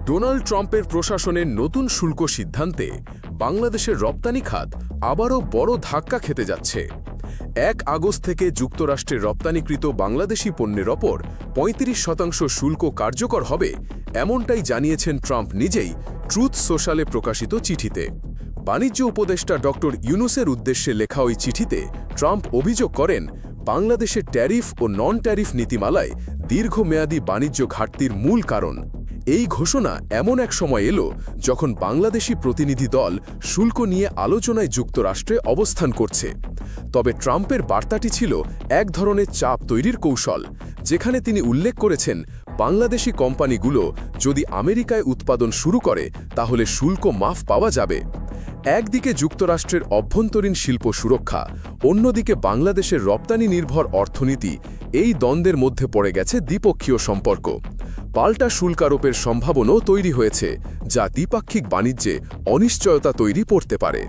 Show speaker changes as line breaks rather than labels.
Donald ট্রাম্পের প্রশাসনের নতুন শুল্ক সিদ্ধান্তে বাংলাদেশের রপ্তানি খাত আবারও বড় ধাক্কা খেতে যাচ্ছে। ১ আগস্ট থেকে যুক্তরাষ্ট্রের রপ্তানিকৃত বাংলাদেশি পণ্যের ওপর ৩৫% শুল্ক কার্যকর হবে, এমনটাই জানিয়েছেন ট্রাম্প নিজেই ট্রুথ সোশ্যালে প্রকাশিত চিঠিতে। বাণিজ্য উপদেষ্টা ড ইউনুসের উদ্দেশ্যে লেখা ওই চিঠিতে ট্রাম্প অভিযোগ করেন, বাংলাদেশের ট্যারিফ ও নন ট্যারিফ নীতিমালায় দীর্ঘমেয়াদী বাণিজ্য ঘাটতির মূল কারণ। এই ঘোষণা এমন এক সময় এলো যখন বাংলাদেশি প্রতিনিধি দল শুল্ক নিয়ে আলোচনায় যুক্তরাষ্ট্রে অবস্থান করছে। তবে ট্রাম্পের বার্তাটি ছিল এক ধরনের চাপ তৈরির কৌশল, যেখানে তিনি উল্লেখ করেছেন বাংলাদেশি কোম্পানিগুলো যদি আমেরিকায় উৎপাদন শুরু করে তাহলে শুল্ক মাফ পাওয়া যাবে। একদিকে যুক্তরাষ্ট্রের অভ্যন্তরীণ শিল্প সুরক্ষা, অন্যদিকে বাংলাদেশের রপ্তানি নির্ভর অর্থনীতি, এই দ্বন্দ্বের মধ্যে পড়ে গেছে দ্বিপক্ষীয় সম্পর্ক। পাল্টা শুল্কারোপের সম্ভাবনাও তৈরি হয়েছে, যা দ্বিপাক্ষিক বাণিজ্যে অনিশ্চয়তা তৈরি করতে পারে।